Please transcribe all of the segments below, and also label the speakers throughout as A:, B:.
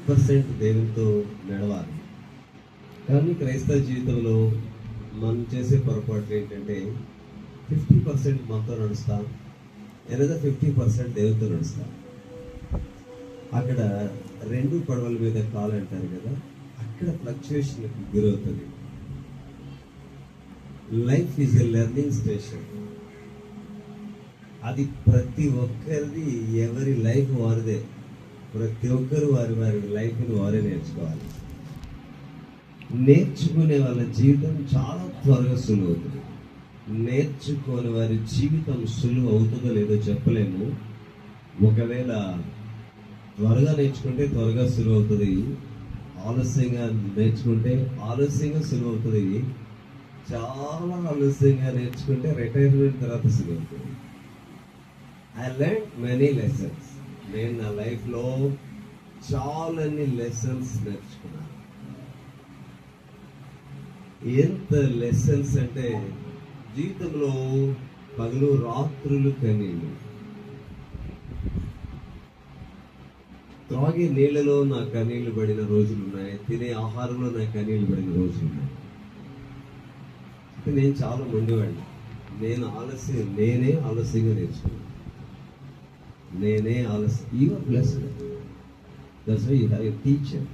A: 100% దేవునితో నడవాలి. కానీ క్రైస్తవ జీవితంలో మనం చేసే పొరపాట్లు ఏంటంటే 50% మనతో నడుస్తాం, లేదా 50% దేవునితో నడుస్తాం. అక్కడ రెండు పడవల మీద కాలు అంటారు కదా, అక్కడ ఫ్లక్చుయేషన్కి గురవుతుంది. Life is a learning station. అది ప్రతి ఒక్కరిది, ఎవరి లైఫ్ వారిదే. ప్రతి ఒక్కరు వారి వారి లైఫ్ని వారే నేర్చుకోవాలి. నేర్చుకునే వాళ్ళ జీవితం చాలా త్వరగా సులువు అవుతుంది. నేర్చుకోని వారి జీవితం సులువు అవుతుందో లేదో చెప్పలేము. ఒకవేళ త్వరగా నేర్చుకుంటే త్వరగా సులువు అవుతుంది, ఆలస్యంగా నేర్చుకుంటే ఆలస్యంగా సులువు అవుతుంది, చాలా ఆలస్యంగా నేర్చుకుంటే రిటైర్మెంట్ తర్వాత సులువు అవుతుంది. I learn many lessons. నేను నా లైఫ్లో చాలా లెసన్స్ నేర్చుకున్నాను. ఎంత లెసన్స్ అంటే జీవితంలో పగలు రాత్రులు కన్నీళ్ళు. త్రాగే నీళ్ళలో నా కన్నీళ్లు పడిన రోజులు ఉన్నాయి, తినే ఆహారంలో నా కన్నీళ్లు పడిన రోజులు ఉన్నాయి. నేను చాలా మొండివాడిని. నేనే ఆలస్యంగా నేర్చుకున్నాను. నేనే ఆలస్యం. You are blessed. That's why you have a teacher.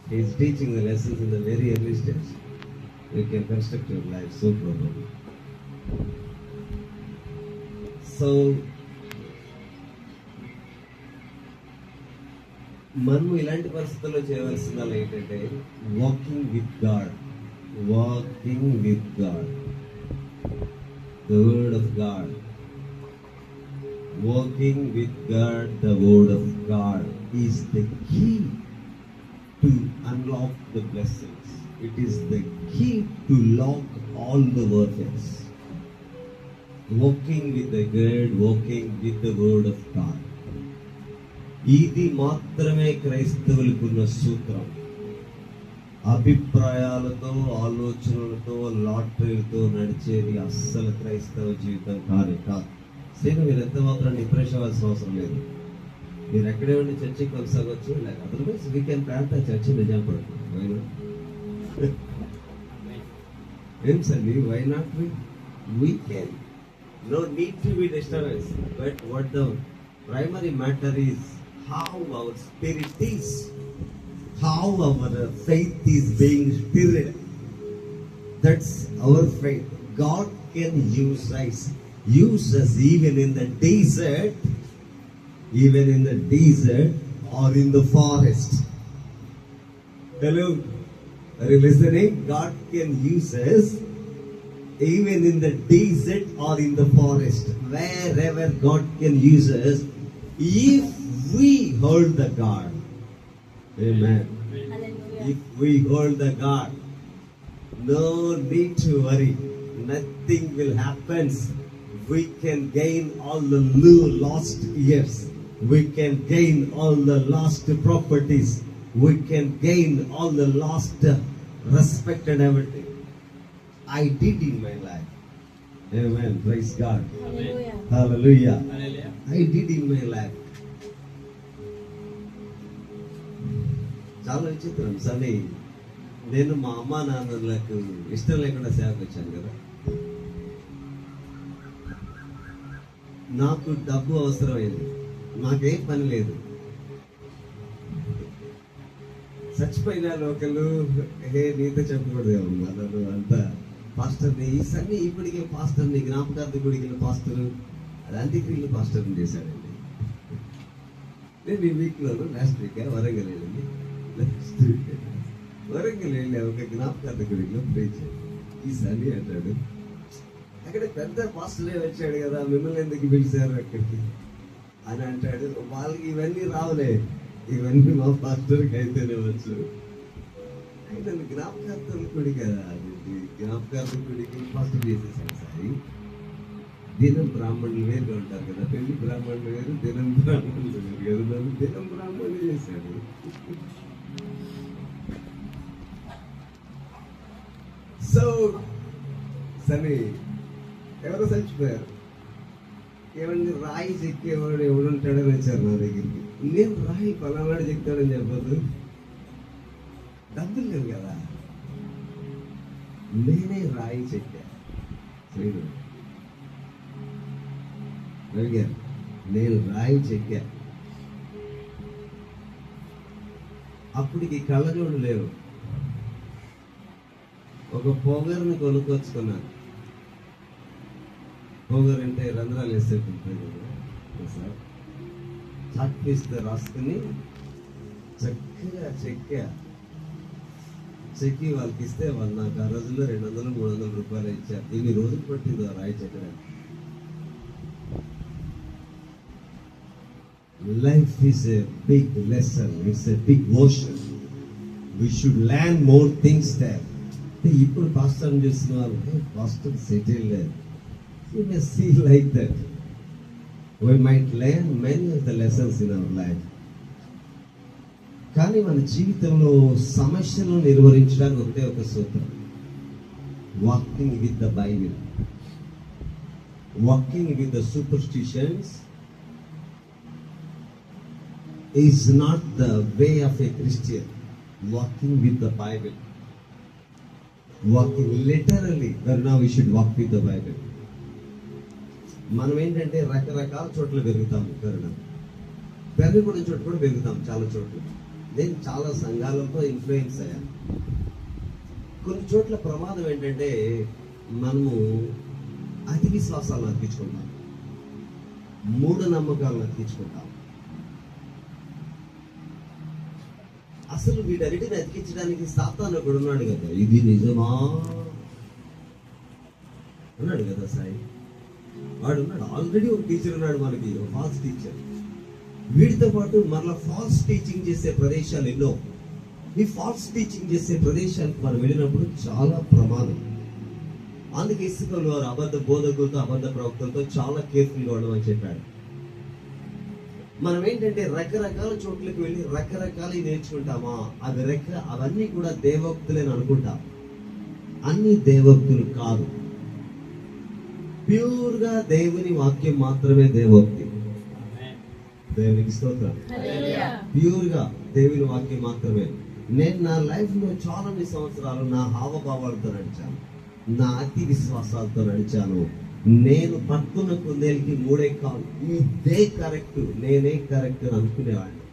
A: He is teaching the lessons in the very early stage. You can construct your life so properly. So మనం ఇలాంటి పరిస్థితుల్లో చేయవలసింది ఏంటంటే walking with God. Walking with God, the word of God. Walking with God, the word of God, is the key to unlock the blessings. It is the key to lock all the warfares. Walking with the God, walking with the word of God. ఇది మాత్రమే క్రైస్తవులకున్న సూత్రం. అభిప్రాయాలతో, ఆలోచనలతో, లాటరీలతో నడిచేది అస్సలు క్రైస్తవ జీవితం కాదు. సేను మీరు ఎంత మాత్రం డిప్రెషన్ అవ్వాల్సిన అవసరం లేదు. మీరు ఎక్కడే ఉండి చర్చికి కొనసాగవచ్చు, లేక otherwise we can plant the church నిజాం పడుతుంది. ఏం సార్ మీ why not we can. No need to be disturbance, but what the primary matter is how our spirit is, how our faith is being spirit. That's our faith. God can use us even in the desert, or in the forest. Hello, are you listening? God can use us even in the desert or in the forest. Wherever God can use us, if we hold the God. Amen. If we hold the God, no need to worry. Nothing will happen. We can gain all the lost years. We can gain all the lost properties. We can gain all the lost respect and everything. I did in my life. Amen. Praise God.
B: Hallelujah.
A: Hallelujah.
B: Hallelujah.
A: I did in my life. చాలా విచిత్రం. సరే, నేను మా అమ్మా నాన్నలకు ఇష్టం లేకుండా సేవకు వచ్చాను కదా. నాకు డబ్బు అవసరమైంది, నాకేం పని లేదు. చచ్చిపోయిన ఒకళ్ళు నీతో చెప్పకూడదు అన్నారు. అంతా పాస్టర్ని, ఈసారి ఇప్పటికే పాస్టర్ని, జ్ఞాపకార్థ గుడికి పాస్టర్, అది అంత్యక్రియలు పాస్టర్ని చేశాడండి. నేను ఈ వీక్లో లాస్ట్ వీక్ వరంగల్ వెళ్ళింది. వరంగల్ వెళ్ళి ఒక జ్ఞాపకార్థ గుడిలో ప్రేచ్ ఈసారి అంటాడు, అక్కడ పెద్ద పాస్టరే వచ్చాడు కదా, మిమ్మల్ని ఎందుకు పిలిచారు అక్కడికి అని అంటాడు. వాళ్ళకి ఇవన్నీ రావులే, ఇవన్నీ మా పాస్టర్కి అయితేనే వచ్చు. అయితే జ్ఞాపకార్థం గుడి కదా, అది జ్ఞాపకార్థం గుడికి పాస్టర్ చేసేసాడు. సారి దినం బ్రాహ్మణులు వేరుగా ఉంటారు కదా, పెళ్లి బ్రాహ్మణులు వేరు, దినం బ్రాహ్మణులు వేరు కదా. దినం బ్రాహ్మణులు చేశాడు. సో సరే, ఎవరో చచ్చిపోయారు. ఏమండి రాయి చెక్కేవాడు ఎవడుంటాడని వచ్చారు నా దగ్గరికి. నేను రాయి పలానాడు చెప్తాడని చెప్పదు, డబ్బులు లేవు కదా, నేనే రాయి చెక్కా. నేను రాయి చెక్కా. అప్పటికి కళ్ళజోడు లేవు. ఒక పొగరుని కొనుక్కొచ్చుకున్నాను. పొగరు అంటే రంధ్రాలు వేసేటుంటుంది సార్. చాక్ పీస్తో రాసుకుని చక్కగా చెక్కి వాళ్ళకి ఇస్తే వాళ్ళు నాకు ఆ రోజుల్లో 200-300 రూపాయలు ఇచ్చారు. ఇన్ని రోజులు పట్టింది ఆ రాయి చెక్కడానికి. Life is a big lesson. It's a big ocean. We should learn more things there. ఇప్పుడు పాస్టర్ చూస్తున్నారు, పాస్టర్ సెటిల్ లేదు. You may see like that. We might learn many of the lessons in our life. కానీ మన జీవితంలో సమస్యలను నిర్వహించడానికి ఒకటే ఒక సూత్రం: walking with the Bible. Walking with the superstitions is not the way of a Christian. Walking with the Bible, walking literally, but now we should walk with the Bible. మనం ఏంటంటే రకరకాల చోట్ల పెరుగుతాం. పెరగకూడని చోట్ల కూడా పెరుగుతాం చాలా చోట్ల. నేను చాలా సంఘాలతో ఇన్ఫ్లుయెన్స్ అయ్యాను. కొన్ని చోట్ల ప్రమాదం ఏంటంటే మనము అతి విశ్వాసాలను అర్పించుకుంటాం, మూఢనమ్మకాలను అర్పించుకుంటాం. అసలు వీటన్నిటిని అతికించడానికి సాతాను కూడా ఉన్నాడు కదా. ఇది నిజమా అన్నాడు కదా సాయి. వాడు ఉన్నాడు, ఆల్రెడీ ఒక టీచర్ ఉన్నాడు మనకి, ఫాల్స్ టీచర్. వీటితో పాటు మరలా ఫాల్స్ టీచింగ్ చేసే ప్రదేశాలు ఎన్నో. ఈ ఫాల్స్ టీచింగ్ చేసే ప్రదేశానికి మనం వెళ్ళినప్పుడు చాలా ప్రమాదం. అందుకే ఇసుకలు వారు అబద్ధ బోధకులతో, అబద్ధ ప్రవక్తలతో చాలా కేర్ఫుల్గా ఉండమని చెప్పాడు. మనం ఏంటంటే రకరకాల చోట్లకి వెళ్ళి రకరకాలు నేర్చుకుంటామా, అవన్నీ కూడా దేవోక్తులని అనుకుంటాం. అన్ని దేవోక్తులు కాదు. ప్యూర్ గా దేవుని వాక్యం మాత్రమే దేవోక్తి. దేవునికి స్తోత్రం. ప్యూర్ గా దేవుని వాక్యం మాత్రమే. నేను నా లైఫ్ లో చాలా సంవత్సరాలు నా హావభావాలతో నడిచాను, నా అతి విశ్వాసాలతో నడిచాను. నేను పట్టుకున్న కుందేలకి 3 కాలు, ఇదే కరెక్ట్, నేనే కరెక్ట్ అని అనుకునేవాడిని.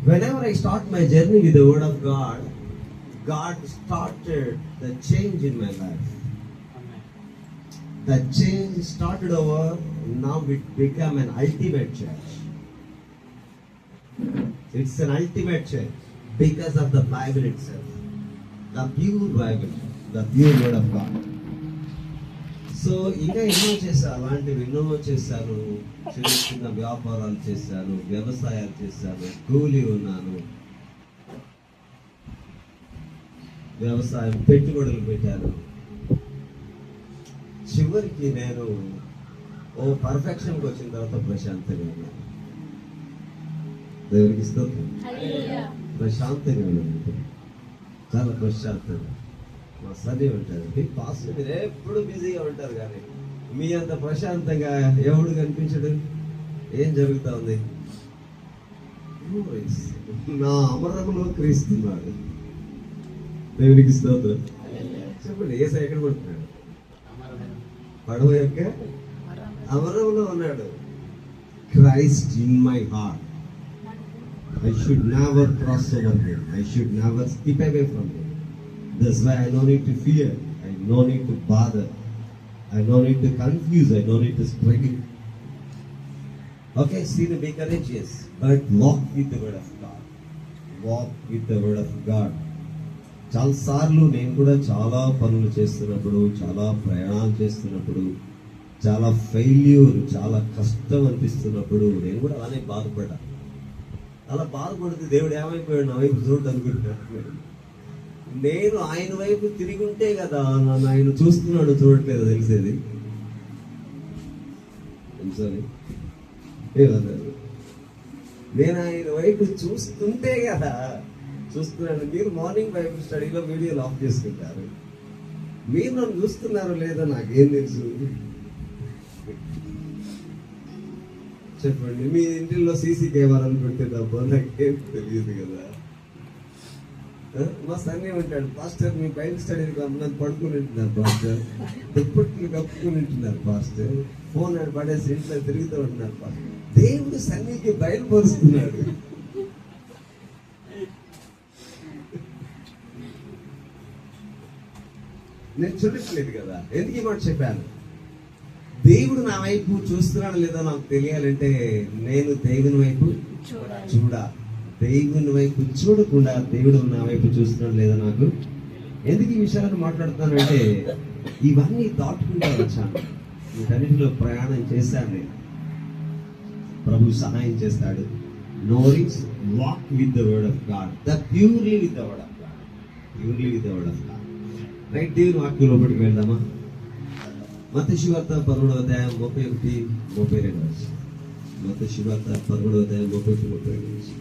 A: Whenever I start my journey with the word of God, God started the change in my life. The change started over. Now it became an ultimate change. It's an ultimate change because of the Bible itself, the pure Bible, the pure word of God. So ఇంకా ఎన్నో చేశాను, అలాంటివి ఎన్నో చేశాను. చిన్న చిన్న వ్యాపారాలు చేశాను, వ్యవసాయాలు చేశాను, కూలీ ఉన్నాను, వ్యవసాయం పెట్టుబడులు పెట్టాను. చివరికి నేను పర్ఫెక్షన్కి వచ్చిన తర్వాత ప్రశాంతంగా ఉన్నాను. దేవునికి స్తోత్రం. ప్రశాంతంగా ఉన్నాను, చాలా ప్రశాంతంగా. మా సరి ఉంటారు, మీ పాస్టర్ మీరు ఎప్పుడు బిజీగా ఉంటారు, కానీ మీ అంత ప్రశాంతంగా ఎవడు కనిపించడు. ఏం జరుగుతా ఉంది? నా అమరంలో క్రీస్తున్నాడు. దేవునికి స్తోత్రం. చెప్పండి, ఏసై ఎక్కడ పడుతున్నాడు? పడవ యొక్క అమరంలో ఉన్నాడు. Christ in my heart. I should never cross over him. I should never skip away from him. That's why I no need to fear. I no need to bother. I no need to confuse. I no need to struggle. Okay, see, to be courageous, but walk with the word of God. Walk with the word of God. చాలా సార్లు నేను కూడా చాలా పనులు చేస్తున్నప్పుడు, చాలా ప్రయాణాలు చేస్తున్నప్పుడు, చాలా ఫెయిల్యూర్, చాలా కష్టం అనిపిస్తున్నప్పుడు నేను కూడా అలానే బాధపడ్డా. అలా బాధపడితే దేవుడు ఏమైపోయాడు నా వైపు చూడు అనుకుంటున్నాడు. నేను ఆయన వైపు తిరిగి ఉంటే కదా నన్ను ఆయన చూస్తున్నాడు చూడట్లేదు తెలిసేది. నేను ఆయన వైపు చూస్తుంటే కదా చూస్తున్నాడు. మీరు మార్నింగ్ బైబిల్ స్టడీలో వీడియోలు ఆఫ్ చేసుకుంటారు, మీరు నన్ను చూస్తున్నారో లేదో నాకేం తెలుసు. చెప్పండి, మీ ఇంటిలో సీసీ కెమెరాలు పెట్టేటప్పుడు నాకేం తెలియదు కదా. మా సన్నీ ఉంటాడు, పాస్టర్ మీ బైబిల్ స్టడీకి రమ్మని పడుకుని ఉంటున్నారు పాస్టర్, దుప్పట్లు కప్పుకుని ఉంటున్నారు పాస్టర్, ఫోన్ ఆడు పడేసి ఇంట్లో తిరుగుతూ ఉంటున్నారు పాస్టర్. దేవుడు సన్నీకి బయలుపరుస్తున్నాడు. నేను చూడట్లేదు కదా. ఎందుకు ఈ మాట చెప్పాను? దేవుడు నా వైపు చూస్తున్నాడు లేదా నాకు తెలియాలంటే నేను దేవుని వైపు దేవుని వైపు చూడకుండా దేవుడు నా వైపు చూస్తున్నాడు లేదా నాకు. ఎందుకు ఈ విషయాలను మాట్లాడుతున్నానంటే ఇవన్నీ దాటుకుంటూ వచ్చాను, వీటన్నిటిలో ప్రయాణం చేశాను నేను. ప్రభు సహాయం చేస్తాడు. Norris walk with the word of God, the purely with the word of God, purely with the word of God. Right, దేవుని వాక్యం లోపలికి వెళ్దామా? మత్తయి సువార్త 11వ అధ్యాయం 31-32. మత్తయి సువార్త 11వ అధ్యాయం 31-32.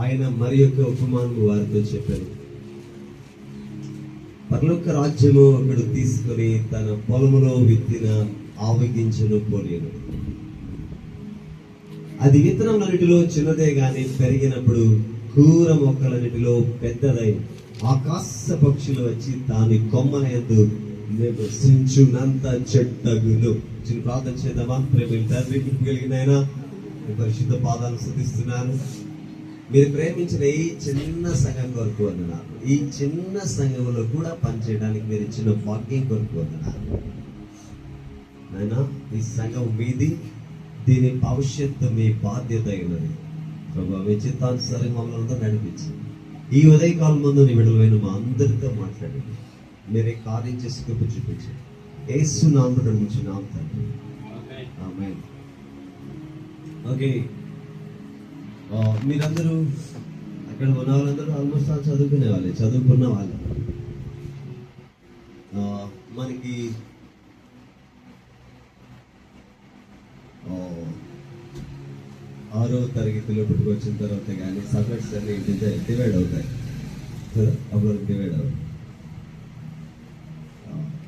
A: ఆయన మరి యొక్క ఉపమానము వారితో చెప్పారు. పరలోక రాజ్యము ఒకడు తీసుకొని తన పొలములో విత్తిన ఆవగింజను పోలేను. అది విత్తనములన్నిటిలో చిన్నదే గాని పెరిగినప్పుడు క్రూర మొక్కలన్నిటిలో పెద్దదై ఆకాశ పక్షులు వచ్చి దాని కొమ్మల యందు నివసించునంత చెట్టగును. చిన్న ప్రార్థన చేద్దామా? ప్రేమ తండ్రి, కలిగిన ఆయన పరిశుద్ధ పాదాలను స్తుతిస్తున్నాను. మీరు ప్రేమించిన ఈ చిన్న సంఘం కొరకు వందనాలు. ఈ చిన్న సంఘంలో కూడా పనిచేయడానికి మీరు ఇచ్చిన భాగ్యం కొరకు వందనాలు నాయనా. ఈ సంఘం మీది, దీని భవిష్యత్తు మీ బాధ్యత అయినది ప్రభావ. మీ చిత్తానుసారం మమ్మల్ని నడిపించి ఈ ఉదయకాలం ముందు నీ విడుదలైన మా అందరితో మాట్లాడండి. మీరే కార్యం చేసి కృప చూపించి యేసు నామమున అడుగుచున్నాం తండ్రి, ఆమేన్. ఓకే, మీరందరూ అక్కడ ఉన్న వాళ్ళందరూ ఆల్మోస్ట్ చదువుకునే వాళ్ళే, చదువుకున్న వాళ్ళే. మనకి 6వ తరగతిలో పుట్టుకొచ్చిన తర్వాత కానీ సబ్జెక్ట్స్ అన్ని డివైడ్ అవుతాయి, అప్పుడు డివైడ్ అవుతాయి.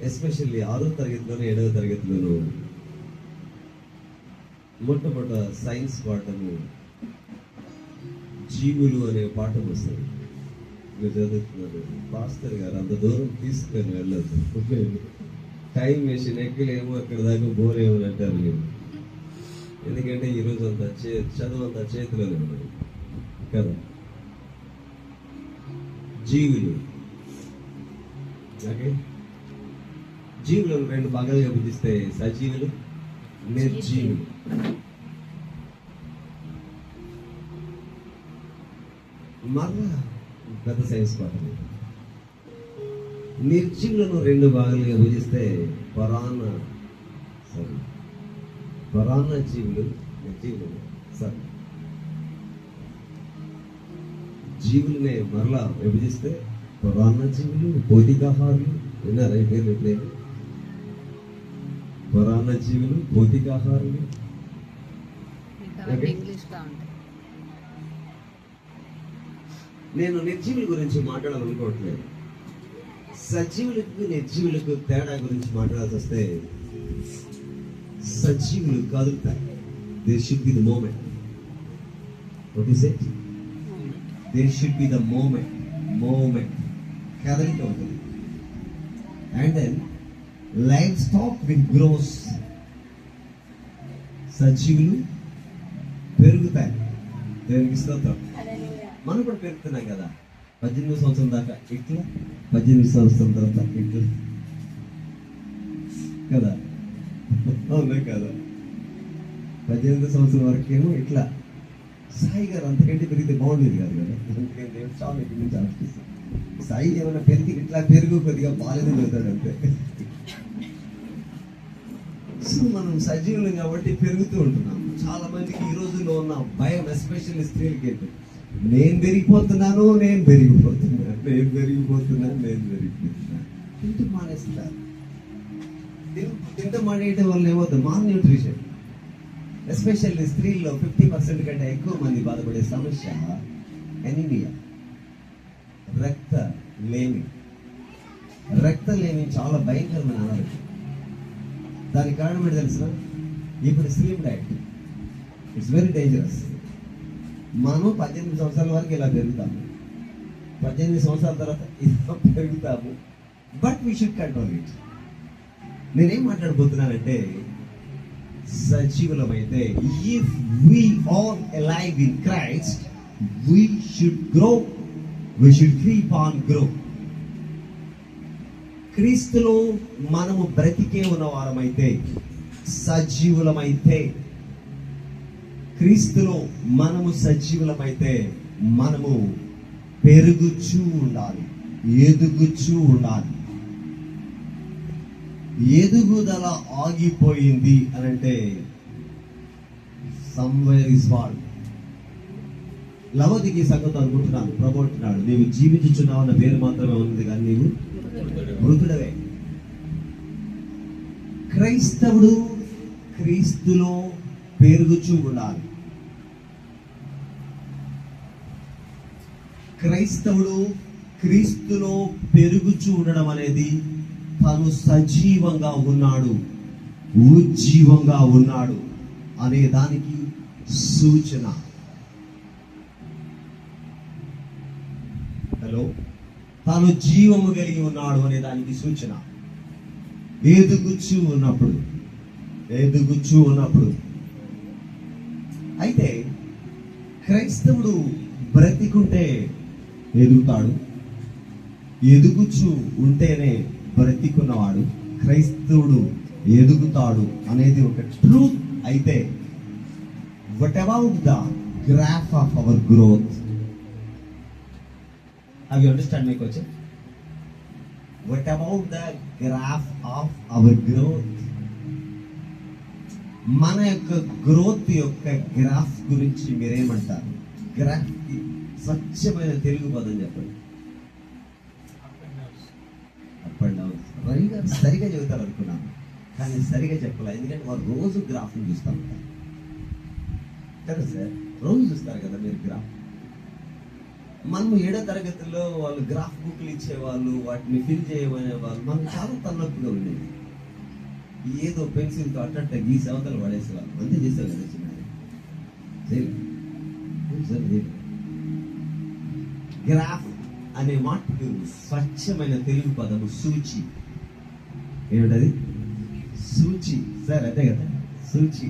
A: ఎస్పెషల్లీ 6వ తరగతిలోనూ 7వ తరగతిలోనూ మొట్టమొదట సైన్స్ పాఠము జీవులు అనే పాఠం వస్తుంది. మీరు చదువుతున్నారు, పాస్టర్ గారు అంత దూరం తీసుకొని వెళ్ళదు, టైం మెషిన్ ఎక్కలేమో అక్కడ దాకా బోర్ ఏమని అంటారు మీరు. ఎందుకంటే ఈరోజు అంతా చదువు అంతా చేతిలోనే ఉన్నది కదా. జీవులు, ఓకే, జీవులను 2 భాగాలుగా విభజిస్తే సజీవులు, నిర్జీవులు. మరలా పెద్ద సైన్స్ పాఠం. నిర్జీవులను 2 భాగాలుగా విభజిస్తే పరాన్న జీవులు, నిర్జీవులు. సరే, జీవులనే మరలా విభజిస్తే పరాన్న జీవులు, భౌతికాహారులు. విన్నారా ఈ పేర్లు ఎప్పుడైనా? పరాన్న జీవులు, భౌతికాహారులు. నేను నిర్జీవుల గురించి మాట్లాడాలనుకోవట్లేదు. సజీవులకు నిర్జీవులకు తేడా గురించి మాట్లాడాల్సి వస్తే, సజీవులు కదులుతాయి. There should be the moment. What is it? There should be the moment. కదలిక ఉంటుంది. And then livestock will grows. సజీవులు పెరుగుతాయి. దేవునికి స్తోత్రం. మనం కూడా పెరుగుతున్నాం కదా. 18వ సంవత్సరం దాకా ఇట్లా, 18 సంవత్సరం తర్వాత ఇట్లా కదా, అవునా కదా. 18వ సంవత్సరం వరకేమో ఇట్లా. సాయి గారు అంతకంటే పెరిగితే బాగుండేది కాదు కదా. అందుకని దేవుడు చాలా ఇక్కడి నుంచి ఆలోచిస్తాం. సాయి ఏమైనా పెరిగి ఇట్లా కొద్దిగా బాగాలేదు పెడతాడు అంతే. సో మనం సజీవులం కాబట్టి పెరుగుతూ ఉంటున్నాం. చాలా మందికి ఈ రోజుల్లో ఉన్న భయం, ఎస్పెషల్లీ స్త్రీలకి ఏంటి, నేను పెరిగిపోతున్నాను తింటూ మానేస్తున్నారు. తింటూ మానేయడం వల్ల ఏమవుతుంది, మాల్ న్యూట్రిషన్. ఎస్పెషల్లీ స్త్రీల్లో 50% కంటే ఎక్కువ మంది బాధపడే సమస్య ఎనీమియా, రక్తలేమి చాలా భయంకరమైన అనారోగ్యం. దానికి కారణం ఏంటి తెలుసిన? ఇప్పుడు slim diet. It's very dangerous. మనం 18 సంవత్సరాల వరకు ఇలా పెరుగుతాము, 18 సంవత్సరాల తర్వాత ఇలా పెరుగుతాము. But we should control it. నేనేం మాట్లాడబోతున్నానంటే, సజీవులమైతే, if we are alive in Christ, we should grow, we should keep on grow. క్రీస్తులో మనము బ్రతికే ఉన్న వారమైతే, సజీవులమైతే, క్రీస్తులో మనము సజీవులమైతే, మనము పెరుగుచూ ఉండాలి, ఎదుగుచూ ఉండాలి. ఎదుగుదల ఆగిపోయింది అని అంటే సమ్వేర్ ఇస్ వాల్. లవోదికీ సంగతి అనుకుంటున్నాను, ప్రభు అంటున్నాడు, నీవు జీవించుచున్నావు అన్న పేరు మాత్రమే ఉంది కానీ నీవు మృతుడవే. క్రైస్తవుడు క్రీస్తులో పెరుగుచూ ఉండాలి. క్రైస్తవుడు క్రీస్తులో పెరుగుచూ ఉండడం అనేది తను సజీవంగా ఉన్నాడు, ఉజ్జీవంగా ఉన్నాడు అనే దానికి సూచన. హలో, తాను జీవము కలిగి ఉన్నాడు అనే దానికి సూచన. ఎదుగుచూ ఉన్నప్పుడు అయితే క్రైస్తవుడు బ్రతికుంటే ఎదుగుతాడు, ఎదుగుచూ ఉంటేనే బ్రతికున్నవాడు క్రైస్తవుడు ఎదుగుతాడు అనేది ఒక ట్రూత్. అయితే what about the graph of our growth? Have you understand my question? What about the graph of our growth? మన యొక్క గ్రోత్ యొక్క గ్రాఫ్ గురించి మీరేమంటారు? గ్రాఫ్ కి స్వచ్ఛమైన తెలుగు పదం చెప్పండి. Up and down. సరిగా చెబుతారు అనుకున్నాను, కానీ సరిగా చెప్పలే. ఎందుకంటే వారు రోజు గ్రాఫ్ని చూస్తూ ఉంటారు కదా సార్, రోజు చూస్తారు కదా మీరు గ్రాఫ్. మనం 7వ తరగతిలో వాళ్ళు గ్రాఫ్ బుక్లు ఇచ్చేవాళ్ళు, వాటిని ఫిల్ చేయమనే వాళ్ళు. మనకు చాలా తలనొప్పిగా ఉండేది. ఏదో పెన్సిల్తో అట్ట గీసి అవతలు పడేసేవాళ్ళు. అంతే చేసేవాళ్ళు కదా చిన్న. గ్రాఫ్ అనే మాటకు స్వచ్ఛమైన తెలుగు పదము సూచి. ఏమిటది? సూచి సార్, అదే కదా సూచి.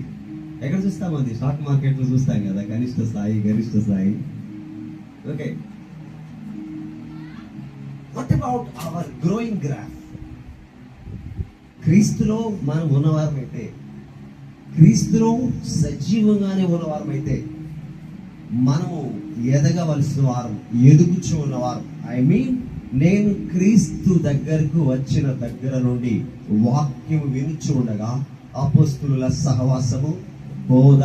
A: ఎక్కడ చూస్తాం? అది స్టాక్ మార్కెట్లో చూస్తాం కదా, కనిష్ట స్థాయి, గరిష్ట స్థాయి. Okay, what about hour growing graph? క్రీస్తులో మనం ఉన్నవారమైతే, క్రీస్తులో సజీవంగానే ఉన్నవారమైతే, మనము ఎదగవలసిన వారం, ఎదుగుచూ ఉన్నవారు. ఐ మీన్, నేను క్రీస్తు దగ్గరకు వచ్చిన దగ్గర నుండి వాక్యం వినుచు ఉండగా, అపోస్తుల సహవాసము, బోధ,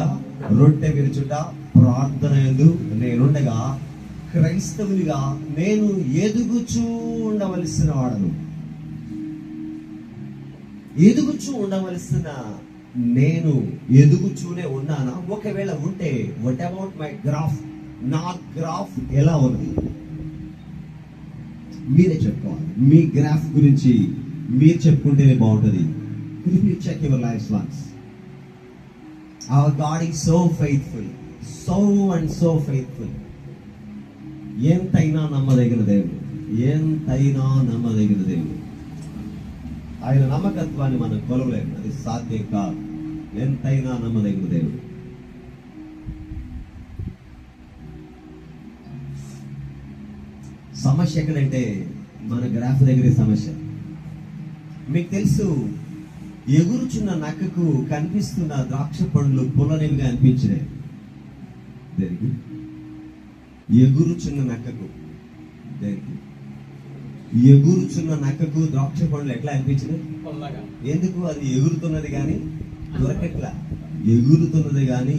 A: రొట్టె విరుచుట, ప్రార్థన యందు నేనుండగా, క్రైస్తవునిగా నేను ఎదుగుచూ ఉండవలసిన వాడను. ఎదుగుచూ ఉండవలసిన నేను ఎదుగుచూనే ఉన్నానా? ఒకవేళ ఉంటే, వాట్ అబౌట్ మై గ్రాఫ్? నా గ్రాఫ్ ఎలా ఉంది? మీరే చెప్పుకోవాలి. మీ గ్రాఫ్ గురించి మీరు చెప్పుకుంటేనే బాగుంటుంది. Check your life once. Our God is so faithful, so and so faithful. ఎంతైనా నమ్మదగిన దేవుడు, ఎంతైనా నమ్మదగిన దేవుడు. ఆయన నమ్మకత్వాన్ని మనం కొలవలేము, అది సాధ్యం కాదు. ఎంతైనా నమ్మదగిన దేవుడు. సమస్య ఎక్కడంటే మన గ్రాఫ్ దగ్గరే సమస్య. మీకు తెలుసు, ఎగురుచున్న నక్కకు కనిపిస్తున్న ద్రాక్ష పండ్లు పుల్లనివిగా అనిపించినాయి. దేనికి? ఎగురుచున్న నక్కకు. దేనికి? ఎగురుచున్న నక్కకు ద్రాక్ష పండ్లు ఎట్లా అనిపించినాయి? ఎందుకు? అది ఎగురుతున్నది కానీ దొరకట్లా. ఎగురుతున్నది కానీ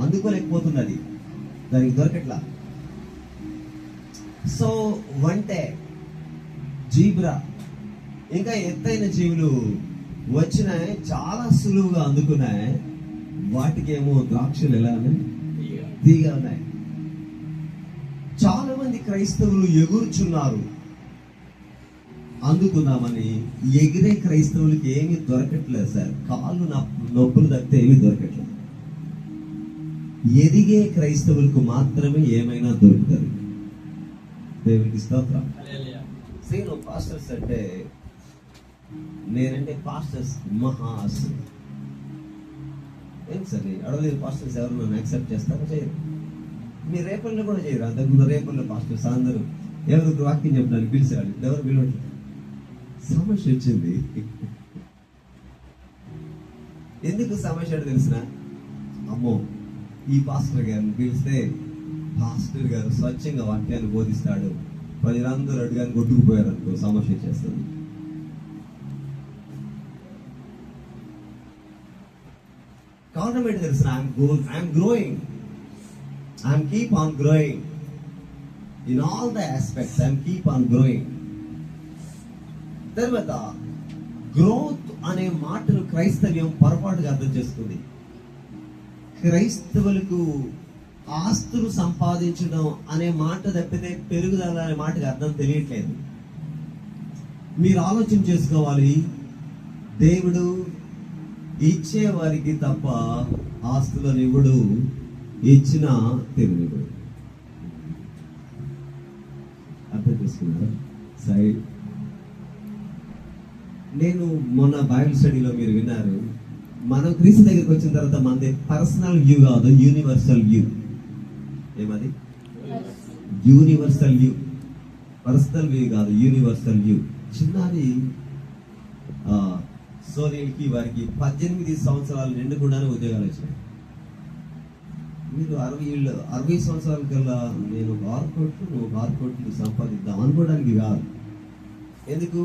A: అందుకోలేకపోతున్నది, దానికి దొరకట్లా. సో వంటే, జీబ్రా, ఇంకా ఎత్తైన జీవులు వచ్చినాయి, చాలా సులువుగా అందుకున్నాయి. వాటికేమో ద్రాక్షలు ఎలా ఉన్నాయి? తీగా ఉన్నాయి. చాలా మంది క్రైస్తవులు ఎగురుచున్నారు,
B: అందుకుందామని ఎగిరే క్రైస్తవులకి ఏమీ దొరకట్లేదు సార్. కాళ్ళు నొప్పులు తప్పితే ఏమీ దొరకట్లేదు. ఎదిగే క్రైస్తవులకు మాత్రమే ఏమైనా దొరుకుతుంది. దేవునికి స్తోత్రం. సేను పాస్టర్స్ అంటే నేనంటే పాస్టర్స్ మహా ఆశ. ఏం సార్ అడవలేదు, పాస్టర్స్ ఎవరు నన్ను యాక్సెప్ట్ చేస్తారో చేయరు. మీ రేపల్లో కూడా చేయరు. అంతకుముందు రేపల్లో పాస్టర్స్ అందరూ ఎవరికి వాక్యం చెప్పడానికి పిలిచాడు, ఎవరు పిలవట్లేదు. సమస్య వచ్చింది. ఎందుకు సమస్య అంటే తెలిసిన, అమ్మో ఈ పాస్టర్ గారిని పిలిస్తే పాస్టర్ గారు స్వచ్ఛంగా వాక్యాన్ని బోధిస్తాడు, ప్రజలందరూ అడుగాని కొట్టుకుపోయారు అనుకో, సమస్య చేస్తుంది. కారణం ఏంటి తెలిసిన, I'm growing, I'm keep on growing in all the aspects, I'm keep on growing. తర్వాత గ్రోత్ అనే మాటను క్రైస్తవ్యం పొరపాటుగా అర్థం చేసుకుంది. క్రైస్తవులకు ఆస్తులు సంపాదించడం అనే మాట తప్పితే పెరుగుదల అనే మాటకి అర్థం తెలియట్లేదు. మీరు ఆలోచన చేసుకోవాలి, దేవుడు ఇచ్చే వారికి తప్ప ఆస్తులను ఇవ్వడు, ఇచ్చిన తిరిగివ్వడు. అర్థం చేసుకున్నారా? సైడ్ నేను మొన్న బైబిల్ స్టడీలో మీరు విన్నారు, మనం క్రీస్తు దగ్గరికి వచ్చిన తర్వాత మనది పర్సనల్ వ్యూ కాదు, యూనివర్సల్ వ్యూ. ఏమది? Universal view. పర్సనల్ వ్యూ కాదు, యూనివర్సల్ వ్యూ. చిన్నది సోనియల్కి వారికి 18 సంవత్సరాలు నిండుకుండానే ఉద్యోగాలు వచ్చినాయి. మీరు 60 సంవత్సరాల కల్లా నేను 6 కోట్లు, నువ్వు 6 కోట్లు సంపాదిద్దాం అనుకోవడానికి కాదు. ఎందుకు?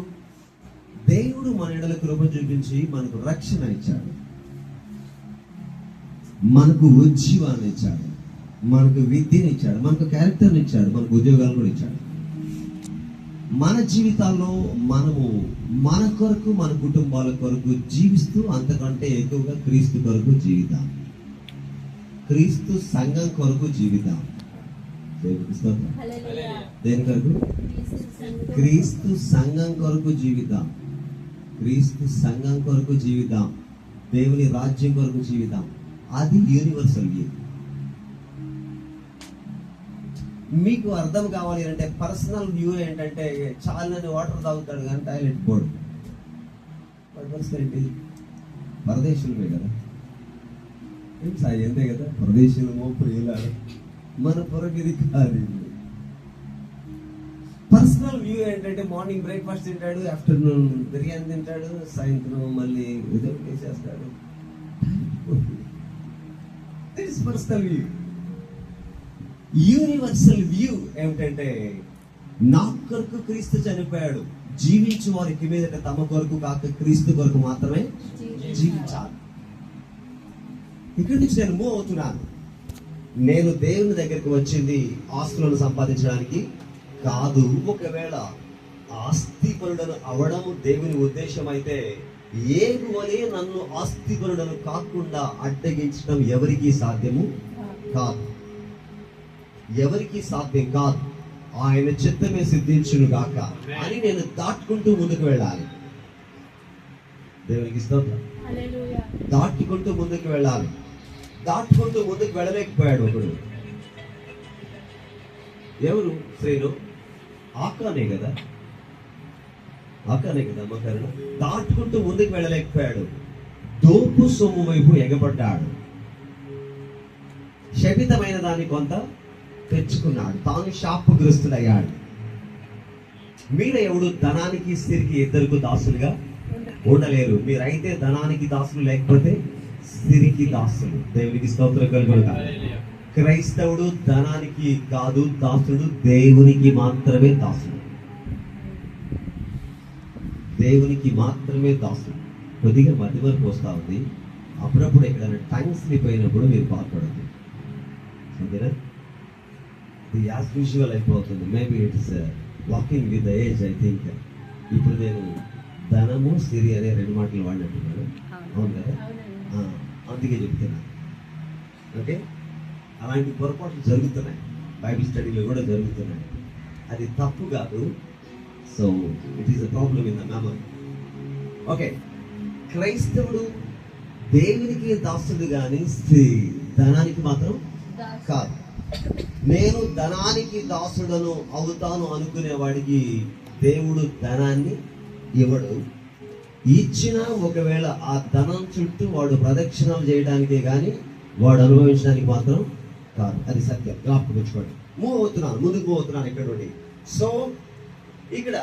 B: దేవుడు మన ఎడల కృప చూపించి మనకు రక్షణ ఇచ్చాడు, మనకు ఉజ్జీవాన్ని ఇచ్చాడు, మనకు విద్యను ఇచ్చాడు, మనకు క్యారెక్టర్ని ఇచ్చాడు, మనకు ఉద్యోగాలు కూడా ఇచ్చాడు. మన జీవితాల్లో మనము మన కొరకు, మన కుటుంబాల కొరకు జీవిస్తూ అంతకంటే ఎక్కువగా క్రీస్తు కొరకు జీవితాం, క్రీస్తు సంఘం కొరకు జీవితాం. దేని కొరకు? క్రీస్తు సంఘం కొరకు జీవితాం, క్రీస్తు సంఘం కొరకు జీవితాం, దేవుని రాజ్యం కొరకు జీవితాం. అది యూనివర్సల్ వ్యూ. మీకు అర్థం కావాలి అంటే పర్సనల్ వ్యూ ఏంటంటే, చాలని వాటర్ తాగుతాడు కానీ టాయిలెట్ పోడు. ఏంటి? పరదేశులమే కదా, ఏం సాయి అంతే కదా, పరదేశులు మోపు వెళ్ళాడు, మన పొరగిది కాదు. పర్సనల్ వ్యూ ఏంటంటే మార్నింగ్ బ్రేక్ఫాస్ట్ తింటాడు, ఆఫ్టర్నూన్ బిర్యానీ తింటాడు, సాయంత్రం మళ్ళీ ఏదో చేసేస్తాడు. That is personal view. Universal view ఏమిటంటే, నా కొరకు క్రీస్తు చనిపోయాడు, జీవించు వారికి మీదట తమ కొరకు కాక క్రీస్తు కొరకు మాత్రమే జీవించాలి. ఇక్కడి నుంచి నేను మూవ్ అవుతున్నాను. నేను దేవుని దగ్గరికి వచ్చింది ఆస్తులను సంపాదించడానికి కాదు. ఒకవేళ ఆస్తిపరుడను అవడం దేవుని ఉద్దేశం అయితే, ఏగు వలె నన్ను ఆస్తిపరుడను కాకుండా అడ్డగించడం ఎవరికీ సాధ్యము కాదు, ఎవరికి సాధ్యం కాదు. ఆయన చిత్తమే సిద్ధించును గాక అని నేను దాటుకుంటూ ముందుకు వెళ్ళాలి. దేవునికి స్తోత్రం. దాటుకుంటూ ముందుకు వెళ్ళాలి. దాటుకుంటూ ముందుకు వెళ్ళలేకపోయాడు ఒకడు. ఎవరు? శ్రీను ఆకానే కదా, ఆకానే కదా అమ్మకారు. దాటుకుంటూ ముందుకు వెళ్ళలేకపోయాడు, దోపు సొమ్ము వైపు ఎగబడ్డాడు. శపితమైన దాన్ని కొంత తెచ్చుకున్నాడు, తాను శాపగ్రస్తుడయ్యాడు. మీరు ఎవడు ధనానికి స్థిరికి ఇద్దరికి దాసులుగా ఉండలేరు. మీరైతే ధనానికి దాసులు, లేకపోతే స్థిరికి దాసులు. దేవునికి స్తోత్రం కలుగును గాక. క్రైస్తవుడు ధనానికి కాదు దాసుడు, దేవునికి మాత్రమే దాసుడు, దేవునికి మాత్రమే దాసుడు. కొద్దిగా మధ్య వరకు వస్తా ఉంది. అప్పుడప్పుడు ఎక్కడైనా టంగ్ స్లిప్ అయినప్పుడు మీరు బాధపడద్దు, ఓకేనా? ఇది యాజ్ యూజువల్ అయిపోతుంది. Maybe it's walking with the age. I think ఇప్పుడు నేను ధనము సిరి అనే 2 మాటలు వాడినట్టున్నాను, అవును కదా? అందుకే చెప్తున్నా. ఓకే, అలాంటి పొరపాట్లు జరుగుతున్నాయి, బైబిల్ స్టడీలో కూడా జరుగుతున్నాయి. అది తప్పు కాదు, so it is a problem in the memory. Okay, క్రైస్తవుడు దేవునికి దాసుడు కానీ ధనానికి మాత్రం కాదు. నేను ధనానికి దాసుడను అవుతాను అనుకునే వాడికి దేవుడు ధనాన్ని ఇవ్వడు. ఇచ్చినా ఒకవేళ ఆ ధనం చుట్టూ వాడు ప్రదక్షిణాలు చేయడానికే కానీ వాడు అనుభవించడానికి మాత్రం కాదు. అది సత్యం, జ్ఞాపకం ఉంచుకోండి. ముందుకు పోతున్నాను ఇక్కడ నుండి. సో ఇక్కడ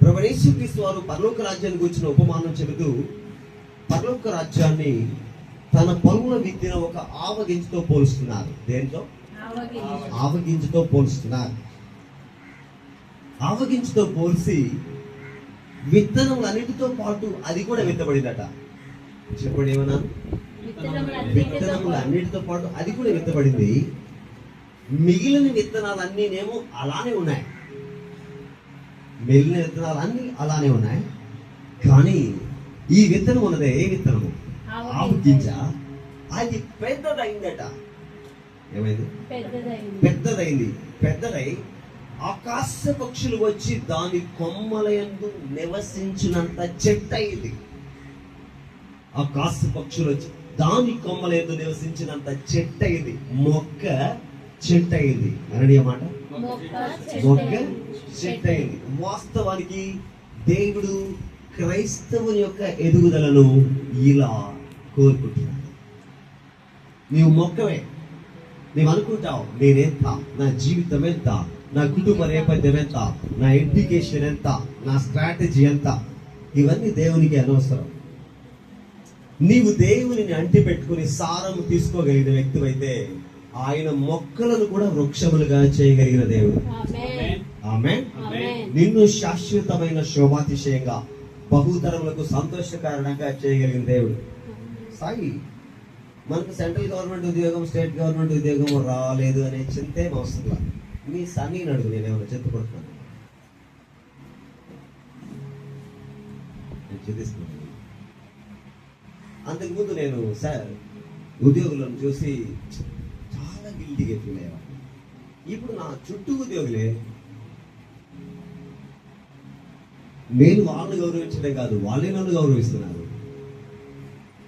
B: ప్రభువు యేసుక్రీస్తు వారు పరలోక రాజ్యానికి వచ్చిన ఉపమానం చెబుతూ పరలోక రాజ్యాన్ని తన పొలంలో విత్తిన ఒక ఆవగింజతో పోలుస్తున్నారు. దేంతో? ఆవగింజతో పోలుస్తున్నారు. ఆవగింజతో పోల్చి విత్తనములన్నిటితో పాటు అది కూడా విత్తబడిందట. చెప్పండి ఏమన్నా? విత్తనములన్నిటితో పాటు అది కూడా విత్తబడింది. మిగిలిన విత్తనాలన్నీనేమో అలానే ఉన్నాయి. మిగిలిన విత్తనాలన్నీ అలానే ఉన్నాయి. కానీ ఈ విత్తనం ఉన్నదే, ఏ విత్తనము? ఆవగింజ. అది పెద్దదైందట. ఏమైంది? పెద్దదై ఆకాశ పక్షులు వచ్చి దాని కొమ్మలయందు నివసించినంత చెట్టు అయింది. ఆకాశ పక్షులు వచ్చి దాని కొమ్మలయందు నివసించినంత చెట్టు అయింది. మొక్క చెట్టు అయింది. అనడి మాట, మొక్క చెట్టు అయింది. వాస్తవానికి దేవుడు క్రైస్తవుని యొక్క ఎదుగుదలను ఇలా కోరుకుంటున్నాడు. నీవు మొక్కవే. నీవు అనుకుంటావు నేనెంత, నా జీవితం ఎంత, నా కుటుంబ నేపథ్యం ఎంత, నా ఎడ్యుకేషన్ ఎంత, నా స్ట్రాటజీ ఎంత, ఇవన్నీ దేవునికి అనవసరం. నీవు దేవునిని అంటి పెట్టుకుని సారము తీసుకోగలిగిన వ్యక్తివైతే ఆయన మొక్కలను కూడా వృక్షములుగా చేయగలిగిన దేవుడు. ఆమేన్. నిన్ను శాశ్వతమైన శోభాతిశయంగా బహుతరములకు సంతోషకారణంగా చేయగలిగిన దేవుడు. సాయి మనకు సెంట్రల్ గవర్నమెంట్ ఉద్యోగం, స్టేట్ గవర్నమెంట్ ఉద్యోగం రాలేదు అనే చింతే అవసరం. మీ సన్నీ అడుగు, నేనేమైనా చెత్తపడుతున్నాను? అంతకుముందు నేను సార్ ఉద్యోగులను చూసి చాలా గిల్టీగా ఫీల్ అయ్యేవాడిని. ఇప్పుడు నా చుట్టూ ఉద్యోగులే. నేను వాళ్ళని గౌరవించడం కాదు, వాళ్ళే నన్ను గౌరవిస్తున్నారు.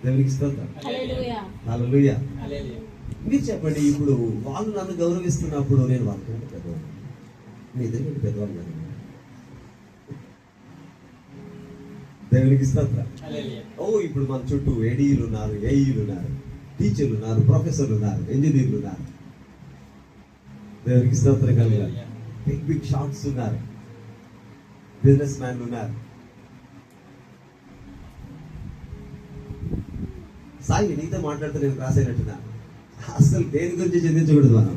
B: దేవునికి స్తోత్రం. హల్లెలూయా. మీరు చెప్పండి, ఇప్పుడు వాళ్ళు నన్ను గౌరవిస్తున్నప్పుడు నేను వాళ్ళకంటే పెద్దవాళ్ళు, మీ ఇద్దరికంటే పెద్దవాళ్ళు కదా. దేవునికి స్తోత్రం. ఇప్పుడు మన చుట్టూ ఏడీలు ఉన్నారు, ఏఈలు ఉన్నారు, టీచర్లు ఉన్నారు, ప్రొఫెసర్లు ఉన్నారు, ఇంజనీర్లు ఉన్నారు. దేవునికి స్తోత్రం కలుగాలి. బిగ్ బిగ్ షాట్స్ ఉన్నారు, బిజినెస్ మ్యాన్లు ఉన్నారు. సాయి నీతో మాట్లాడితే నేను క్రాస్ అయినట్టున్నా. అసలు దేని గురించి చింతించకూడదు మనం.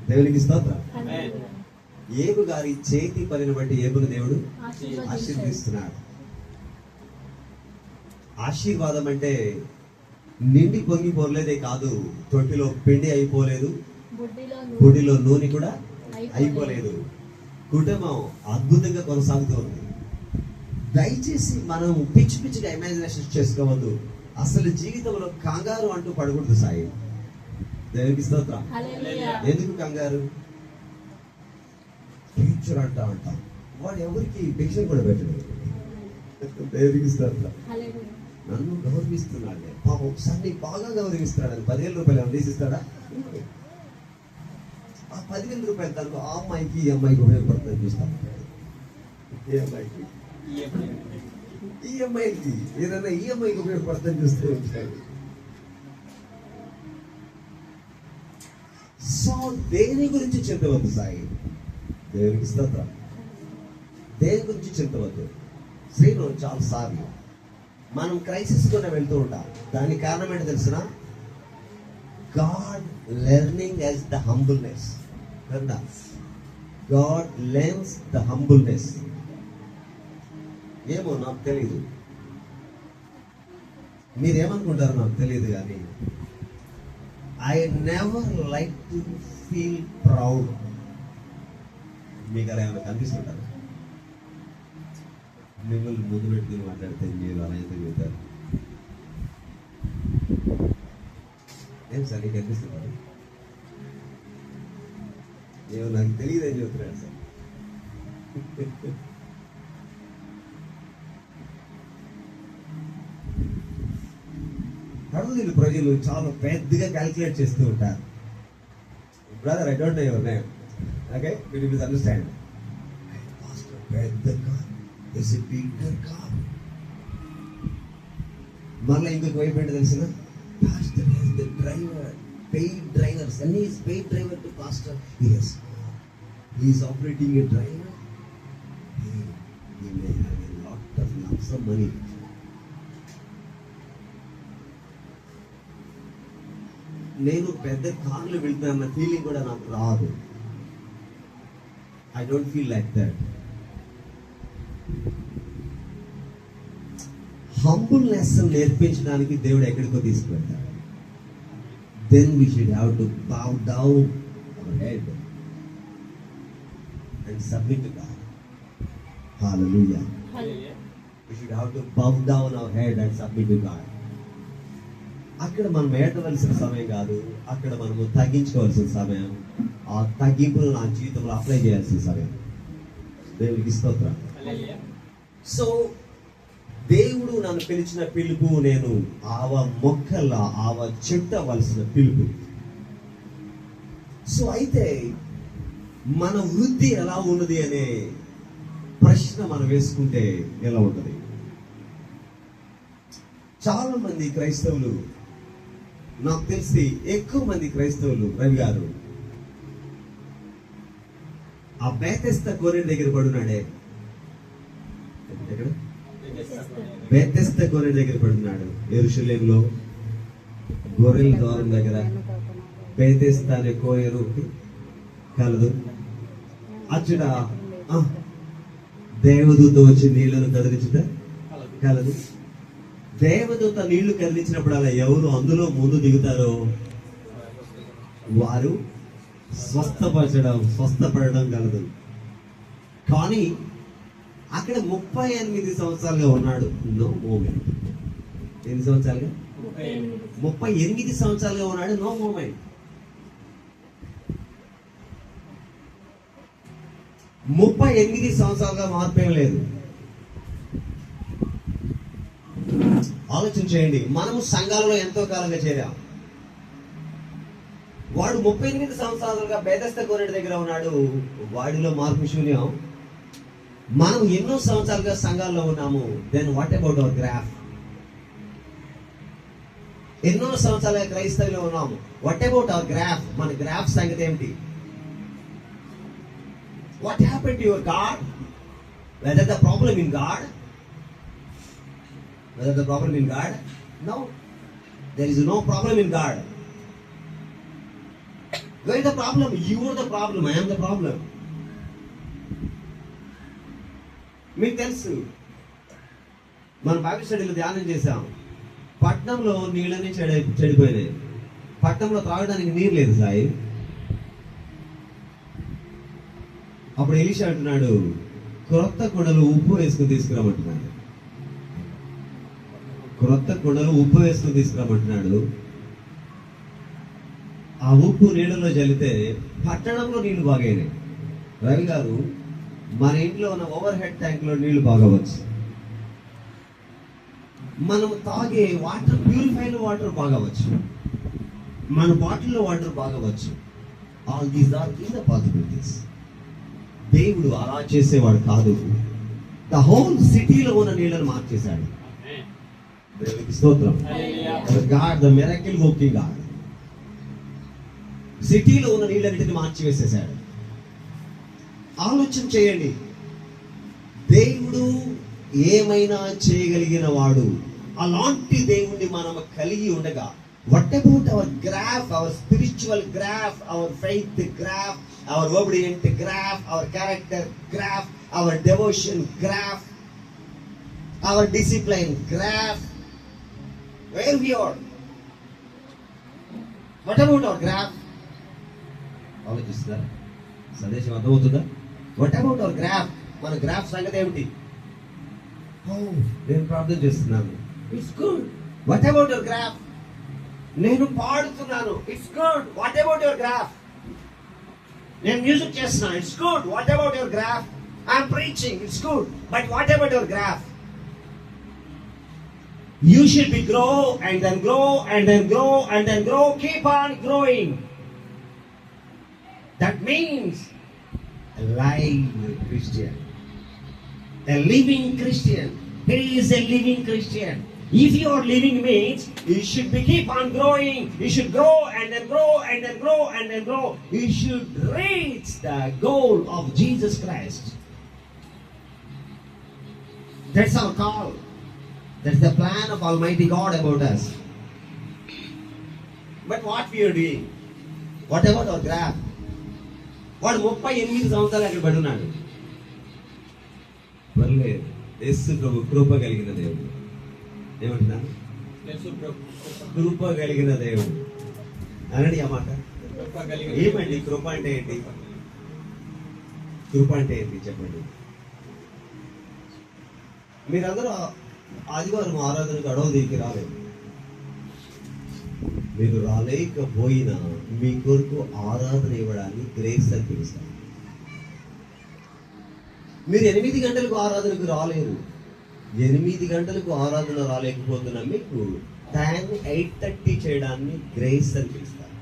B: దేవునికి స్తోత్రం. ఏబు గారి చేతి పనిని బట్టి ఏబును దేవుడు ఆశీర్వదిస్తున్నాడు. ఆశీర్వాదం అంటే నిండి పొంగి పోలేదే కాదు, తొట్టిలో పిండి అయిపోలేదు, గుడిలో నూనె కూడా అయిపోలేదు. కుటుంబం అద్భుతంగా కొనసాగుతోంది. దయచేసి మనం పిచ్చి పిచ్చిగా ఇమాజినేషన్ చేసుకోవద్దు. అసలు జీవితంలో కంగారు అంటూ పడకూడదు సాయి. దేవునికి స్తోత్రం. ఎందుకు కంగారు? ఫ్యూచర్ అంటాం, వాడు ఎవరికి భిక్ష కూడా పెట్టడు. దేవునికి స్తోత్రం. నన్ను గౌరవిస్తున్నాడు. పాపం ఒకసారి బాగా గౌరవిస్తున్నాడు. 10,000 రూపాయలు ఏమైనా తీసిస్తాడా? ఆ 10,000 రూపాయలు తనకు ఆ అమ్మాయికి ఈ అమ్మాయికి ఉపయోగపడుతుంది చూస్తాను. ఏ అమ్మాయికి? ఈఎంఐకి ఏదైనా ఈఎంఐకి ఉపయోగపడుతుంది చూస్తూ ఉంటాడు. సో దేని గురించి చింతవద్దు సాయి. దేవునికి స్తోత్రం. దేని గురించి చింతవద్దు. శ్రీను చాలా సార్లు మనం క్రైసిస్ కూడా వెళ్తూ ఉంటాం. దానికి కారణం ఏంటో తెలిసిన? God learning as the humbleness. God learns the humbleness. ఏమో నాకు తెలియదు, మీరేమనుకుంటారో నాకు తెలియదు, కానీ I never like to feel proud. మీకు అలా ఏమైనా కనిపిస్తుంటారు? మిమ్మల్ని ముందు పెట్టుకుని మాట్లాడితే మీరు అలా ఎంత చెబుతారు? ఏం సార్ నీకు కనిపిస్తున్నారు? ఏమో నాకు తెలియదని చెప్తున్నాడు సార్. హడలిన ప్రజలు చాలా పెద్దగా క్యాల్కులేట్ చేస్తూ ఉంటారు. Brother, I don't know your name, okay, will you understand. Pastor పెద్ద car, is a bigger car. మళ్ళీ ఇంకొక వైపు ఏంటి తెలిసిన, pastor is the driver, paid drivers, and is paid driver to pastor. yes, he is operating a driver. He may have a lot of lumps of money. నేను పెద్ద కార్లు వెళ్తానన్న feeling కూడా నాకు రాదు. I don't feel like that. Humbleness నేర్పించడానికి దేవుడు ఎక్కడికో తీసుకువెళ్తాడు. Then we should have to bow down our head and submit to God. Hallelujah. We should have to bow down our head and submit to God. అక్కడ మనం ఏడవలసిన సమయం కాదు, అక్కడ మనము తగ్గించుకోవాల్సిన సమయం. ఆ తగ్గింపును నా జీవితంలో అప్లై చేయాల్సిన సమయం. దేవునికి స్తోత్రం. సో దేవుడు నన్ను పిలిచిన పిలుపు, నేను ఆవ మొక్కల్లా ఆవ చెట్టవలసిన పిలుపు. సో అయితే మన వృద్ధి ఎలా ఉన్నది అనే ప్రశ్న మనం వేసుకుంటే ఎలా ఉంటుంది? చాలా మంది క్రైస్తవులు, నాకు తెలిసి ఎక్కువ మంది క్రైస్తవులు, రవి గారు, ఆ బేతెస్తా గొర్రెల దగ్గర పడున్నాడే, ఎక్కడ? బేతెస్తా గొర్రెల దగ్గర పడున్నాడు, యెరూషలేములో గొర్రెల ద్వారం దగ్గర. బేతెస్తా అనే కోయరు కలదు. అచ్చుడ దేవదూత వచ్చి నీళ్లను కదిలించుట కలదు. దేవదూత నీళ్లు కదిలించినప్పుడు అలా ఎవరు అందులో ముందు దిగుతారో వారు స్వస్థపడడం కలదు. కానీ అక్కడ 38 సంవత్సరాలుగా ఉన్నాడు. No moment. ఎన్ని సంవత్సరాలుగా? 38 సంవత్సరాలుగా ఉన్నాడు. No moment. 38 సంవత్సరాలుగా మార్పేం లేదు. ఆలోచన చేయండి. మనము సంఘాలలో ఎంతో కాలంగా చేరాం. వాడు 38 సంవత్సరాలుగా బేతెస్తా గొర్రెల దగ్గర ఉన్నాడు. వాడిలో మార్పు శూన్యం. మనం ఎన్నో సంవత్సరాలుగా సంఘాల్లో ఉన్నాము. Then what about our graph? ఎన్నో సంవత్సరాలుగా క్రైస్తవులో ఉన్నాము. What about our graph? మన గ్రాఫ్ సంగతి ఏమిటి? What happened to your God? Whether the problem in God? Whether the problem in God? No. There is no problem in God. Where is the problem? You are the problem. I am the problem. మీకు తెలుసు, మన Bible స్టడీలో ధ్యానం చేశాం. పట్నంలో నీళ్ళని చెడిపోయినాయి. పట్నంలో త్రాగడానికి నీరు లేదు సాయి. అప్పుడు ఎలీషా అంటున్నాడు, క్రొత్త కుండలు ఉప్పు వేసుకుని తీసుకురామంటున్నాడు. క్రొత్త కుండలు ఉప్పు వేసుకుని తీసుకురామంటున్నాడు. ఆ ఉప్పు నీళ్ళలో చల్లితే పట్టణంలో నీళ్లు బాగైనాయి. రవి గారు, మన ఇంట్లో ఉన్న ఓవర్ హెడ్ ట్యాంక్ లో నీళ్లు బాగవచ్చు. మనం తాగే వాటర్, ప్యూరిఫైడ్ వాటర్ బాగవచ్చు. మన బాటిల్లో వాటర్ బాగవచ్చు. All these are in the possibilities. దేవుడు అలా చేసేవాడు కాదు. ద హోల్ సిటీలో ఉన్న నీళ్ళను మార్చేశాడు. దేవునికి స్తోత్రం. God, the miracle working God. సిటీలో ఉన్న నీళ్ళన్నిటిని మార్చివేసేశాడు. ఆలోచన చేయండి. దేవుడు ఏమైనా చేయగలిగిన వాడు. అలాంటి దేవుణ్ణి మనం కలిగి ఉండగా, what about our graph, our spiritual graph, our faith graph, our obedient graph, our character graph, our devotion graph, our discipline graph? Where we are? What about our graph? ఆలోచిస్తారా? సందేశం అర్థమవుతుందా? What about our graph? మన graph సంగతి ఏమిటి? నేను ప్రార్థన చేస్తున్నాను. It's good. What about your graph? నేను పాడుతున్నాను. It's good. What about your graph? నేను మ్యూజిక్ చేస్తున్నాను. It's good. What about your graph? I'm preaching. It's good. But what about your graph? You should be grow and then grow and then grow and then grow. Keep on growing. That means a live Christian. A living Christian. He is a living Christian. If you are living means you should be keep on growing. You should grow and then grow and then grow and then grow. You should reach the goal of Jesus Christ. That's our call. That's the plan of Almighty God about us. But what we are doing? What about our graph? వాడు 38 సంవత్సరాలు అక్కడ పడున్నాడు. పర్లేదు, యేసు ప్రభు కృప కలిగిన దేవుడు. ఏమంటున్నా? కృప కలిగిన దేవుడు అనండి ఆ మాట. ఏమండి కృప అంటే ఏంటి? కృప అంటే ఏంటి చెప్పండి. మీరందరూ ఆదివారం ఆరాధనకు అడవు దిగి రాలేదు. మీరు రాలేకపోయినా మీ కొరకు ఆరాధన ఇవ్వడాన్ని గ్రేస్ అని పిలుస్తారు. మీరు 8 గంటలకు ఆరాధనకు రాలేరు. 8 గంటలకు ఆరాధన రాలేకపోతున్నా మీకు 8:30 చేయడాన్ని గ్రేస్ అని పిలుస్తారు.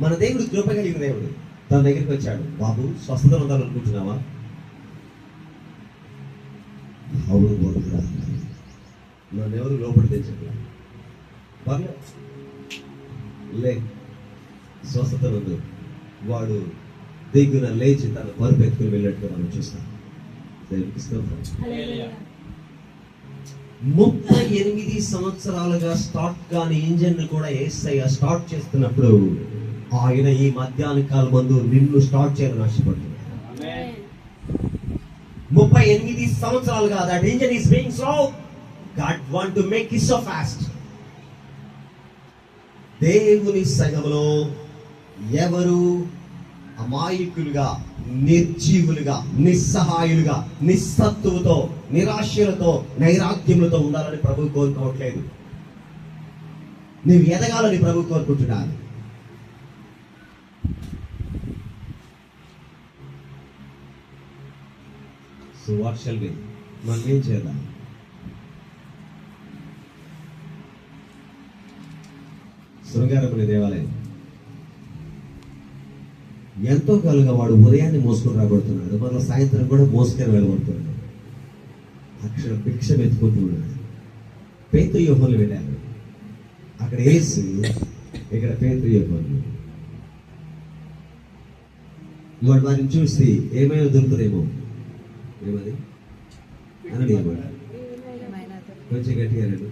B: మన దేవుడు కృప కలిగిన దేవుడు. తన దగ్గరికి వచ్చాడు. బాబు స్వస్థత ఉండాలనుకుంటున్నావా? అవును బోధకుడా, నన్నెవరు లోపలి తెచ్చట్లా. పర్లేదు, లే, స్వస్థత ఉంది. వాడు దిగున లేచి తన పరుపు ఎత్తుకుని వెళ్ళినట్టుగా మనం చూస్తాం. 38 సంవత్సరాలుగా స్టార్ట్ కాని ఇంజన్ కూడా యేసయ్య స్టార్ట్ చేస్తున్నప్పుడు ఆయన ఈ మధ్యాహ్న కాలం మందు నిన్ను స్టార్ట్ చేయాలని ఆశపడుతున్నాడు. 38 సంవత్సరాలుగా that engine is being slow. God want to make it so fast. దేవుని సంఘములో ఎవరు అమాయకులుగా, నిర్జీవులుగా, నిస్సహాయులుగా, నిస్సత్తువుతో, నిరాశలతో, నైరాగ్యములతో ఉండాలని ప్రభు కోరుకోవట్లేదు. నీవు ఎదగాలని ప్రభు కోరుకుంటున్నాను. So what shall be? మనం ఏం చేద్దాం? శృంగారపుని దేవాలయం ఎంతో కాలంగా వాడు ఉదయాన్నే మోసుకొని రాబడుతున్నాడు. మళ్ళీ సాయంత్రం కూడా మోసుకొని వెళ్ళబడుతున్నాడు. అక్షర భిక్షం ఎత్తుకుంటూ ఉన్నాడు. పేతురు యోహానులు వెళ్ళారు. అక్కడ యేసు, ఇక్కడ పేతురు యోహానులు. వాడు వారిని చూసి ఏమైనా దొరుకుతుందేమో. ఏమది అనండి, ఏమన్నా కొంచెం గట్టిగా అనండి.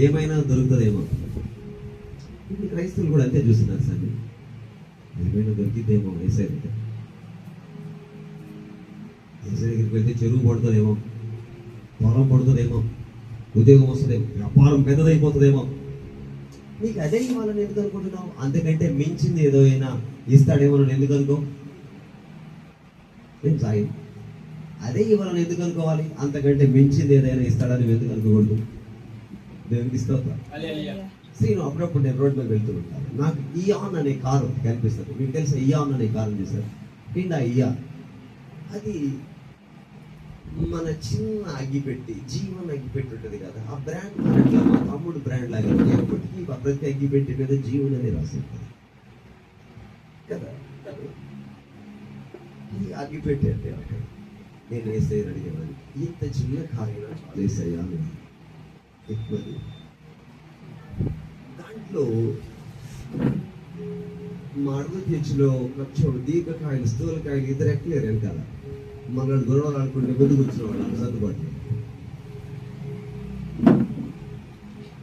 B: ఏమైనా దొరుకుతుందేమో. ఇప్పుడు క్రైస్తవులు కూడా అంతే చూస్తున్నారు సార్. ఏమైనా దొరికిద్దేమో ఏసై దగ్గరికి వెళ్తే చెరువు పడుతుందేమో, పొలం పడుతుందేమో, ఉద్యోగం వస్తుందేమో, వ్యాపారం పెద్దదైపోతుందేమో. నీకు అదే ఇవ్వాలని ఎందుకు అనుకుంటున్నావు? అంతకంటే మించింది ఏదో అయినా ఇస్తాడేమో అని ఎందుకు అనుకో. ఏం సాయి, అదే ఇవ్వాలని ఎందుకు అనుకోవాలి? అంతకంటే మించింది ఏదైనా ఇస్తాడని ఎందుకు అనుకోకూడదు? దేవునికి ఇస్తా. శ్రీను అప్పుడప్పుడు నేను రోడ్ మీద వెళ్తూ ఉంటాను. నాకు ఇయాన్ అనే కారు కనిపిస్తుంది. మీకు తెలుసా ఇయాన్ అనే కారు చూసారు? కింద ఇయాన్, అది మన చిన్న అగ్గిపెట్టి, జీవన్ అగ్గిపెట్టి ఉంటుంది కదా, ఆ బ్రాండ్ అట్లా మా తమ్ముడు బ్రాండ్ లాగా ఎప్పటికీ ప్రతి అగ్గిపెట్టి మీద జీవన్ అని రాసి ఉంటుంది కదా. ఈ అగ్గిపెట్టి అంటే అక్కడ నేను వేసేయని అడిగేవాడిని. ఇంత చిన్న కారైనా వేసేయాలి ఎక్కువది. దాంట్లో మడుగు తెచ్చులో కొంచెం దీర్ఘకాయలు, స్థూలకాయలు ఇద్దరు ఎక్కలేరు వెనకాల. మనల్ని గొడవలు అనుకుంటే ముందు కూర్చున్న వాళ్ళు సర్దుబాటు.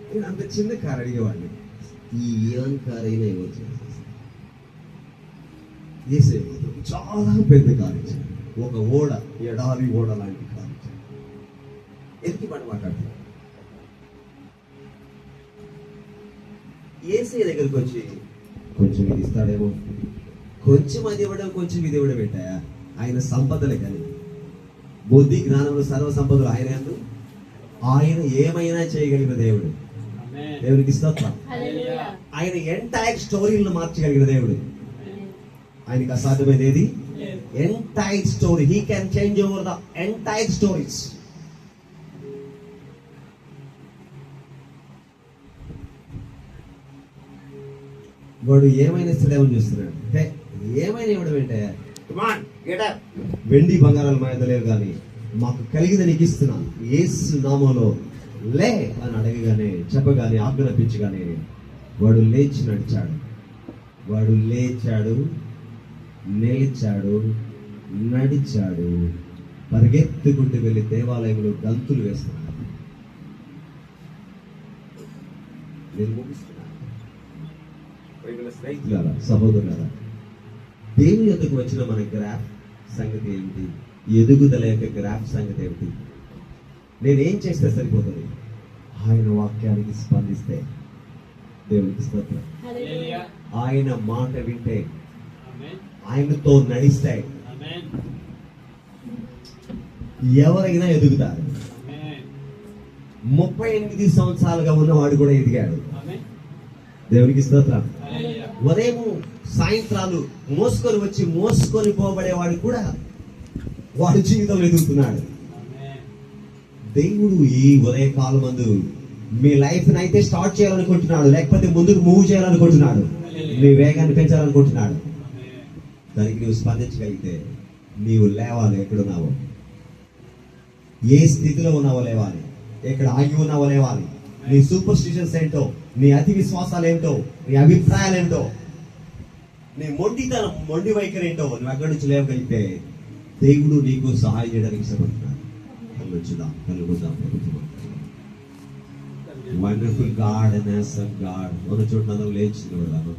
B: నేను అంత చిన్న కారు అడిగేవాడిని. ఈ ఏం కార్ అయినా ఇవ్వచ్చు. చాలా పెద్ద కారు ఇచ్చాను. ఒక ఓడ, ఎడారి ఓడ లాంటి కారు ఇచ్చాను. ఎందుకు పని మాట్లాడుతున్నాను? ఏసీ దగ్గరికి వచ్చి కొంచెం ఇది ఇస్తాడేమో, కొంచెం అది ఇవ్వడం, కొంచెం ఇది ఇవ్వడం పెట్టాయా? ఆయన సంపదలే కానీ బుద్ధి జ్ఞానంలో సర్వ సంపదలు ఆయన యందు. ఆయన ఏమైనా చేయగలిగిన దేవుడు. దేవునికి స్తోత్రం. ఆయన ఎంటైర్ స్టోరీలను మార్చగలిగిన దేవుడు. ఆయనకి అసాధ్యమైనది ఏది? Entire story. He can change over the entire stories. వాడు ఏమైనా ఇస్తాడేమో చూస్తున్నాడు. హే, ఏమైనా ఇవ్వడం ఏంటే, కమాన్ గెట్ అప్, వెండి బంగారాలు మా దగ్గర లేవు కానీ మాకు కలిగిన నీకు ఇస్తున్నాను, యేసు నామములో లే అని అడగగానే, చెప్పగానే, ఆజ్ఞాపించగానే వాడు లేచి నడిచాడు. వాడు లేచాడు, నిలిచాడు, నడిచాడు, పరిగెత్తుకుంటూ వెళ్ళి దేవాలయంలో గంతులు వేస్తున్నాడు. నేను ముగిస్తున్నాను. స్నేహితులారా, సహోదరులారా, దేవుని యొద్దకు వచ్చిన మన గ్రాఫ్ సంగతి ఏమిటి? ఎదుగుదల యొక్క గ్రాఫ్ సంగతి ఏమిటి? నేనేం చేస్తే సరిపోతుంది? ఆయన వాక్యానికి స్పందిస్తే, దేవునికి స్తోత్రం, ఆయన మాట వింటే, ఆయనతో నడిస్తే ఎవరైనా ఎదుగుతారు. 38 సంవత్సరాలుగా ఉన్నవాడు కూడా ఎదిగాడు. దేవునికి స్తోత్రం. ఉదయం సాయంత్రాలు మోసుకొని పోబడేవాడు కూడా వాడి జీవితంలో ఎదుగుతున్నాడు. దేవుడు ఈ ఉదయకాలం మందు మీ లైఫ్ అయితే స్టార్ట్ చేయాలనుకుంటున్నాడు, లేకపోతే ముందుకు మూవ్ చేయాలనుకుంటున్నాడు, మీ వేగాన్ని పెంచాలనుకుంటున్నాడు. దానికి నువ్వు స్పందించగలిగితే నీవు లేవాలి. ఎక్కడున్నావో, ఏ స్థితిలో ఉన్నావో లేవాలి, ఎక్కడ ఆగి ఉన్నావో లేవాలి. నీ సూపర్ స్టిషన్స్ ఏంటో, నీ అతి విశ్వాసాలు ఏంటో, నీ అభిప్రాయాలు ఏంటో, నీ మొండి వైఖరి ఏంటో నువ్వు ఎక్కడి నుంచి లేవగలిగితే దేవుడు నీకు సహాయం చేయడానికి ఇష్టపడుతున్నాడు. కలుగుదాం. Wonderful God and awesome God. మన చోట లేచి నిలబడదాము.